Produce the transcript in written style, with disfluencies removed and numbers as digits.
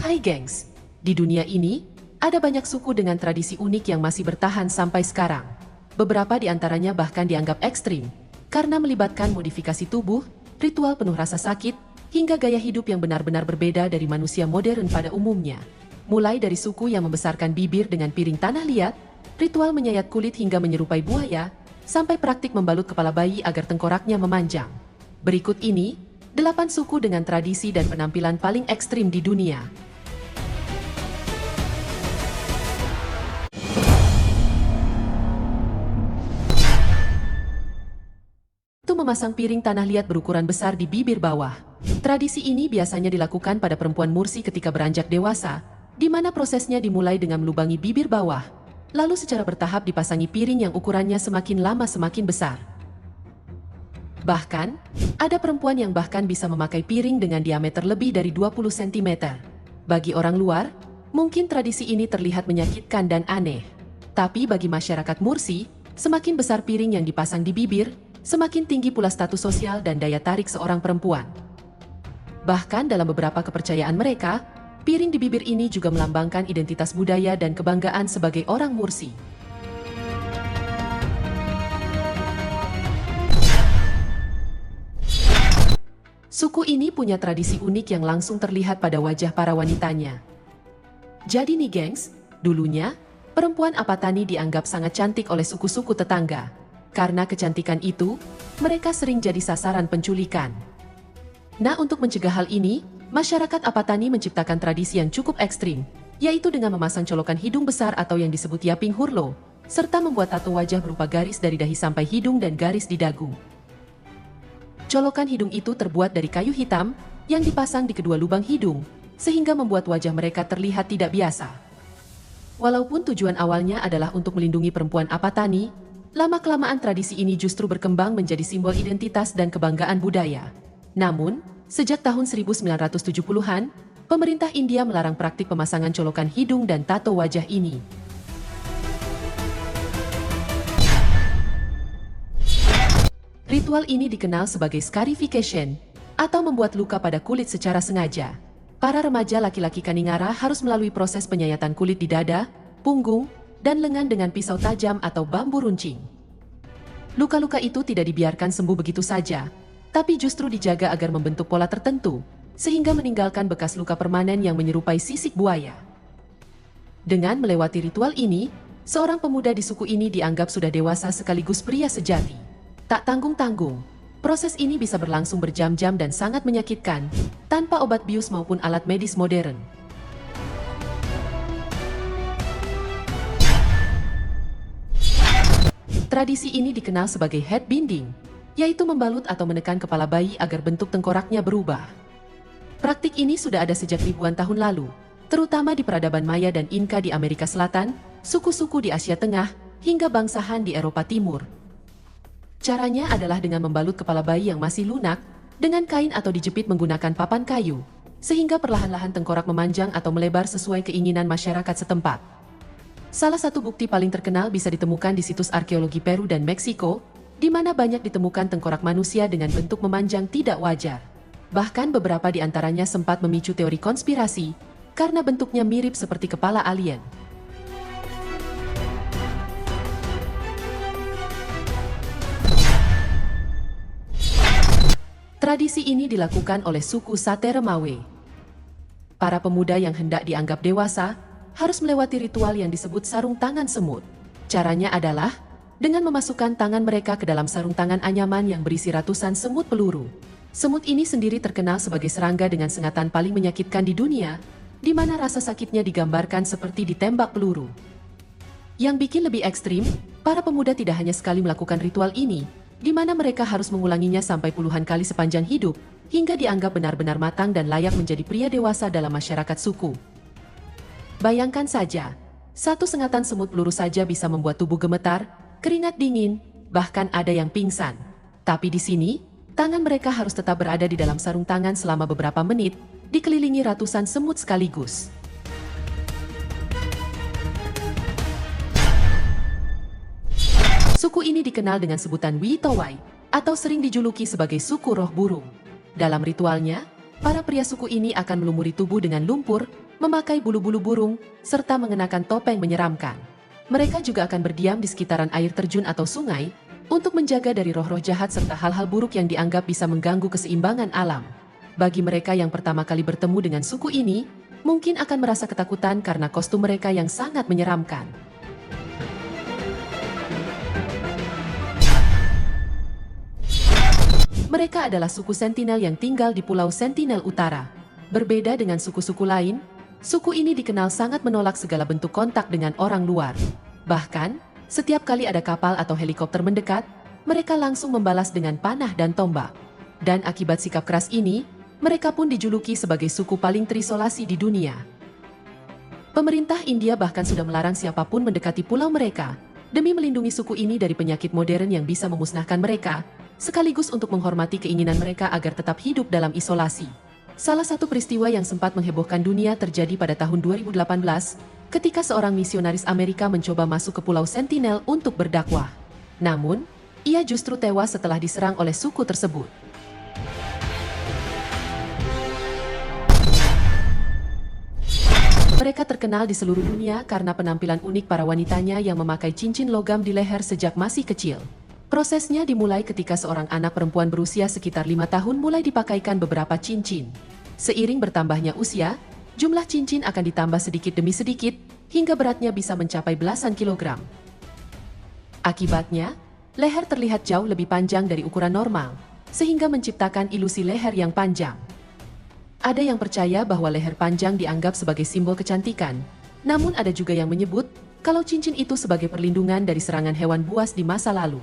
Hai gengs, di dunia ini, ada banyak suku dengan tradisi unik yang masih bertahan sampai sekarang. Beberapa di antaranya bahkan dianggap ekstrim, karena melibatkan modifikasi tubuh, ritual penuh rasa sakit, hingga gaya hidup yang benar-benar berbeda dari manusia modern pada umumnya. Mulai dari suku yang membesarkan bibir dengan piring tanah liat, ritual menyayat kulit hingga menyerupai buaya, sampai praktik membalut kepala bayi agar tengkoraknya memanjang. Berikut ini, 8 suku dengan tradisi dan penampilan paling ekstrim di dunia. Memasang piring tanah liat berukuran besar di bibir bawah. Tradisi ini biasanya dilakukan pada perempuan Mursi ketika beranjak dewasa, di mana prosesnya dimulai dengan melubangi bibir bawah, lalu secara bertahap dipasangi piring yang ukurannya semakin lama semakin besar. Bahkan, ada perempuan yang bahkan bisa memakai piring dengan diameter lebih dari 20 cm. Bagi orang luar, mungkin tradisi ini terlihat menyakitkan dan aneh. Tapi bagi masyarakat Mursi, semakin besar piring yang dipasang di bibir, semakin tinggi pula status sosial dan daya tarik seorang perempuan. Bahkan dalam beberapa kepercayaan mereka, piring di bibir ini juga melambangkan identitas budaya dan kebanggaan sebagai orang Mursi. Suku ini punya tradisi unik yang langsung terlihat pada wajah para wanitanya. Jadi nih gengs, dulunya, perempuan Apatani dianggap sangat cantik oleh suku-suku tetangga. Karena kecantikan itu, mereka sering jadi sasaran penculikan. Nah, untuk mencegah hal ini, masyarakat Apatani menciptakan tradisi yang cukup ekstrim, yaitu dengan memasang colokan hidung besar atau yang disebut Yaping Hurlo, serta membuat tato wajah berupa garis dari dahi sampai hidung dan garis di dagu. Colokan hidung itu terbuat dari kayu hitam yang dipasang di kedua lubang hidung, sehingga membuat wajah mereka terlihat tidak biasa. Walaupun tujuan awalnya adalah untuk melindungi perempuan Apatani, lama-kelamaan tradisi ini justru berkembang menjadi simbol identitas dan kebanggaan budaya. Namun, sejak tahun 1970-an, pemerintah India melarang praktik pemasangan colokan hidung dan tato wajah ini. Ritual ini dikenal sebagai scarification, atau membuat luka pada kulit secara sengaja. Para remaja laki-laki Kaningara harus melalui proses penyayatan kulit di dada, punggung, dan lengan dengan pisau tajam atau bambu runcing. Luka-luka itu tidak dibiarkan sembuh begitu saja, tapi justru dijaga agar membentuk pola tertentu, sehingga meninggalkan bekas luka permanen yang menyerupai sisik buaya. Dengan melewati ritual ini, seorang pemuda di suku ini dianggap sudah dewasa sekaligus pria sejati. Tak tanggung-tanggung, proses ini bisa berlangsung berjam-jam dan sangat menyakitkan, tanpa obat bius maupun alat medis modern. Tradisi ini dikenal sebagai head binding, yaitu membalut atau menekan kepala bayi agar bentuk tengkoraknya berubah. Praktik ini sudah ada sejak ribuan tahun lalu, terutama di peradaban Maya dan Inka di Amerika Selatan, suku-suku di Asia Tengah, hingga bangsa Han di Eropa Timur. Caranya adalah dengan membalut kepala bayi yang masih lunak, dengan kain atau dijepit menggunakan papan kayu, sehingga perlahan-lahan tengkorak memanjang atau melebar sesuai keinginan masyarakat setempat. Salah satu bukti paling terkenal bisa ditemukan di situs arkeologi Peru dan Meksiko, di mana banyak ditemukan tengkorak manusia dengan bentuk memanjang tidak wajar. Bahkan beberapa di antaranya sempat memicu teori konspirasi, karena bentuknya mirip seperti kepala alien. Tradisi ini dilakukan oleh suku Sateremawe. Para pemuda yang hendak dianggap dewasa, harus melewati ritual yang disebut sarung tangan semut. Caranya adalah dengan memasukkan tangan mereka ke dalam sarung tangan anyaman yang berisi ratusan semut peluru. Semut ini sendiri terkenal sebagai serangga dengan sengatan paling menyakitkan di dunia, di mana rasa sakitnya digambarkan seperti ditembak peluru. Yang bikin lebih ekstrim, para pemuda tidak hanya sekali melakukan ritual ini, di mana mereka harus mengulanginya sampai puluhan kali sepanjang hidup, hingga dianggap benar-benar matang dan layak menjadi pria dewasa dalam masyarakat suku. Bayangkan saja, satu sengatan semut peluru saja bisa membuat tubuh gemetar, keringat dingin, bahkan ada yang pingsan. Tapi di sini, tangan mereka harus tetap berada di dalam sarung tangan selama beberapa menit, dikelilingi ratusan semut sekaligus. Suku ini dikenal dengan sebutan Witowai, atau sering dijuluki sebagai suku roh burung. Dalam ritualnya, Para pria suku ini akan melumuri tubuh dengan lumpur, memakai bulu-bulu burung, serta mengenakan topeng menyeramkan. Mereka juga akan berdiam di sekitaran air terjun atau sungai, untuk menjaga dari roh-roh jahat serta hal-hal buruk yang dianggap bisa mengganggu keseimbangan alam. Bagi mereka yang pertama kali bertemu dengan suku ini, mungkin akan merasa ketakutan karena kostum mereka yang sangat menyeramkan. Mereka adalah suku Sentinel yang tinggal di Pulau Sentinel Utara. Berbeda dengan suku-suku lain, suku ini dikenal sangat menolak segala bentuk kontak dengan orang luar. Bahkan, setiap kali ada kapal atau helikopter mendekat, mereka langsung membalas dengan panah dan tombak. Dan akibat sikap keras ini, mereka pun dijuluki sebagai suku paling terisolasi di dunia. Pemerintah India bahkan sudah melarang siapapun mendekati pulau mereka, demi melindungi suku ini dari penyakit modern yang bisa memusnahkan mereka, sekaligus untuk menghormati keinginan mereka agar tetap hidup dalam isolasi. Salah satu peristiwa yang sempat menghebohkan dunia terjadi pada tahun 2018, ketika seorang misionaris Amerika mencoba masuk ke Pulau Sentinel untuk berdakwah. Namun, ia justru tewas setelah diserang oleh suku tersebut. Mereka terkenal di seluruh dunia karena penampilan unik para wanitanya yang memakai cincin logam di leher sejak masih kecil. Prosesnya dimulai ketika seorang anak perempuan berusia sekitar 5 tahun mulai dipakaikan beberapa cincin. Seiring bertambahnya usia, jumlah cincin akan ditambah sedikit demi sedikit, hingga beratnya bisa mencapai belasan kilogram. Akibatnya, leher terlihat jauh lebih panjang dari ukuran normal, sehingga menciptakan ilusi leher yang panjang. Ada yang percaya bahwa leher panjang dianggap sebagai simbol kecantikan, namun ada juga yang menyebut kalau cincin itu sebagai perlindungan dari serangan hewan buas di masa lalu.